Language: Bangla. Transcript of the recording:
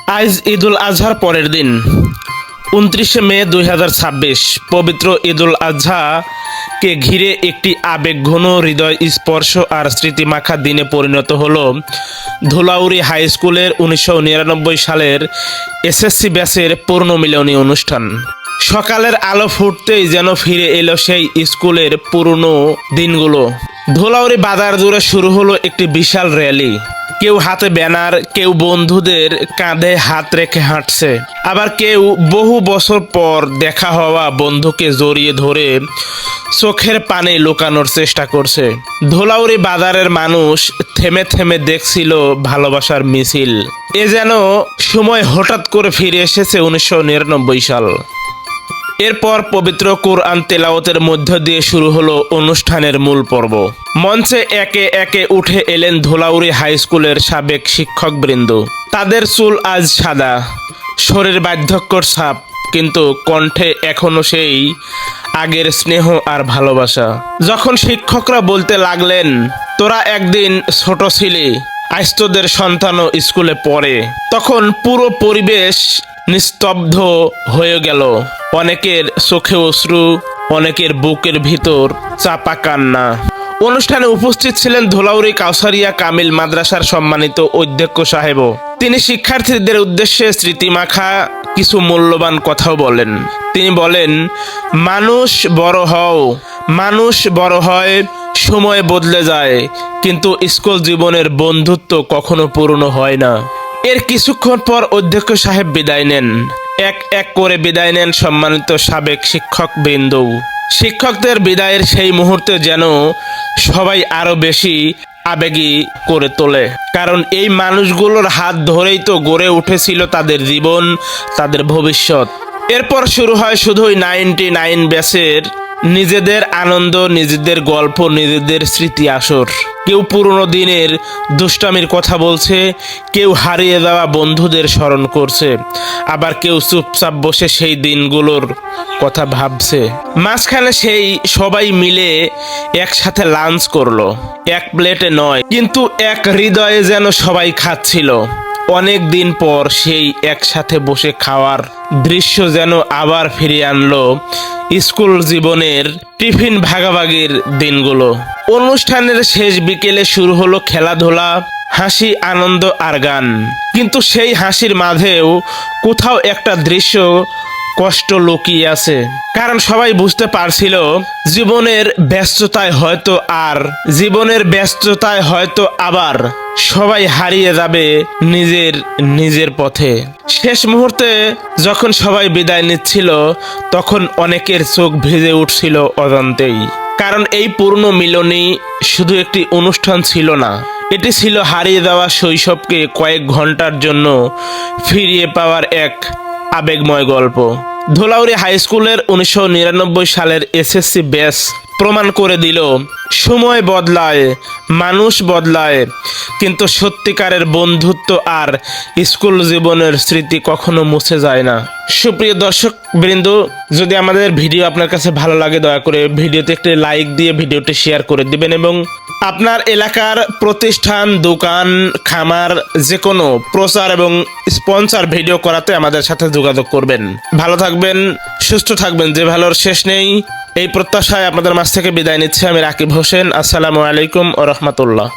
আজ ঈদুল আজহার পরের দিন ২৯শে মে ২০২৬ পবিত্র ঈদুল আজহাকে ঘিরে একটি আবেগঘন হৃদয় স্পর্শ আর স্মৃতিমাখা দিনে পরিণত হলো ধুলাউড়ি হাই স্কুলের ১৯৯৯ সালের এসএসসি ব্যাচের পুনর্মিলনী অনুষ্ঠান। সকালের আলো ফুটতেই যেন ফিরে এলো সেই স্কুলের পুরনো দিনগুলো। ধুলাউড়ি বাজার জুড়ে শুরু হলো একটি বিশাল র্যালি। কেউ হাতে ব্যানার, কেউ বন্ধুদের কাঁধে হাত রেখে হাঁটছে, আবার কেউ বহু বছর পর দেখা হওয়া বন্ধুকে জড়িয়ে ধরে চোখের পানি লুকানোর চেষ্টা করছে। ধুলাউড়ি বাজারের মানুষ থেমে থেমে দেখছিল ভালোবাসার মিছিল। এ যেন সময় হঠাৎ করে ফিরে এসেছে ১৯৯৯ সাল। এরপর পবিত্র কুরআন তেলাওয়াতের মধ্য দিয়ে শুরু হলো অনুষ্ঠানের মূল পর্ব। মঞ্চে একে একে উঠে এলেন ধুলাউড়ি হাই স্কুলের সাবেক শিক্ষকবৃন্দ। তাদের চুল আজ সাদা, শরীর বার্ধক্যর ছাপ, কিন্তু কণ্ঠে এখনো সেই আগের স্নেহ আর ভালোবাসা। যখন শিক্ষকরা বলতে লাগলেন, তোরা একদিন ছোট ছিলি, আজ তোদের সন্তানও স্কুলে পড়ে, তখন পুরো পরিবেশ নিস্তব্ধ হয়ে গেল। অনেকের চোখে অশ্রু, অনেকের বুকের ভিতর চাপা কান্না। অনুষ্ঠানে উপস্থিত ছিলেন ধুলাউড়ি কাউসারিয়া কামিল মাদ্রাসার সম্মানিত অধ্যক্ষ সাহেবও। তিনি শিক্ষার্থীদের উদ্দেশ্যে স্মৃতিমাখা কিছু মূল্যবান কথাও বলেন। তিনি বলেন, মানুষ বড় হয়, সময় বদলে যায়, কিন্তু স্কুল জীবনের বন্ধুত্ব কখনো পুরনো হয় না। এর কিছুক্ষণ পর অধ্যক্ষ সাহেব বিদায় নেন। এক এক করে বিদায় নেন সম্মানিত সাবেক শিক্ষকবৃন্দ। শিক্ষকদের বিদায়ের সেই মুহূর্তে যেন সবাই আরো বেশি আবেগী করে তোলে, কারণ এই মানুষগুলোর হাত ধরেই তো গড়ে উঠেছিল তাদের জীবন, তাদের ভবিষ্যৎ। এরপর শুরু হয় শুধুই 99 ব্যাচের নিজেদের আনন্দ, নিজেদের গল্প, নিজেদের স্মৃতি আসর। কেউ পুরনো দিনের দুষ্টামির কথা বলছে, কেউ হারিয়ে যাওয়া বন্ধুদের স্মরণ করছে, আবার কেউ চুপচাপ বসে সেই দিনগুলোর কথা ভাবছে। মাঝখানে সেই সবাই মিলে একসাথে লাঞ্চ করলো, এক প্লেটে নয়, কিন্তু এক হৃদয়ে যেন সবাই খাচ্ছিল। অনেক দিন পর সেই একসাথে বসে খাওয়ার দৃশ্য যেন আবার ফিরিয়ে আনলো স্কুল জীবনের টিফিন ভাগাভাগির দিনগুলো। অনুষ্ঠানের শেষ বিকেলে শুরু হলো খেলাধুলা, হাসি, আনন্দ আর গান। কিন্তু সেই হাসির মাঝেও কোথাও একটা দৃশ্য কষ্ট লুকিয়ে আছে, কারণ সবাই বুঝতে পারছিল জীবনের ব্যস্ততায় হয়তো আবার সবাই হারিয়ে যাবে নিজের পথে। শেষ মুহূর্তে যখন সবাই বিদায় নিচ্ছিল, তখন অনেকের চোখ ভিজে উঠছিল অজান্তেই, কারণ এই পূর্ণ মিলনী শুধু একটি অনুষ্ঠান ছিল না, এটি ছিল হারিয়ে যাওয়া শৈশবকে কয়েক ঘন্টার জন্য ফিরিয়ে পাওয়ার এক আবেগময় গল্প। ধুলাউড়ি হাই স্কুলের ১৯৯৯ সালের এসএসসি ব্যাচ প্রমাণ করে দিল, সময় বদলায়, মানুষ বদলায়, কিন্তু সত্যিকারের বন্ধুত্ব আর স্কুল জীবনের স্মৃতি কখনো মুছে যায় না। সুপ্রিয় দর্শক বৃন্দ, যদি আমাদের ভিডিও আপনার কাছে ভালো লাগে, দয়া করে ভিডিওতে একটি লাইক দিয়ে ভিডিওটি শেয়ার করে দিবেন এবং আপনার এলাকার প্রতিষ্ঠান, দোকান, খামার যে কোনো প্রচার এবং স্পন্সর ভিডিও করাতে আমাদের সাথে যোগাযোগ করবেন। ভালো থাকবেন, সুস্থ থাকবেন, যে ভালোর শেষ নেই, এই প্রত্যাশায় আপনাদের মাঝ থেকে বিদায় নিচ্ছে আমি রাকিব হোসেন। আসসালামু আলাইকুম ওয়া রাহমাতুল্লাহ।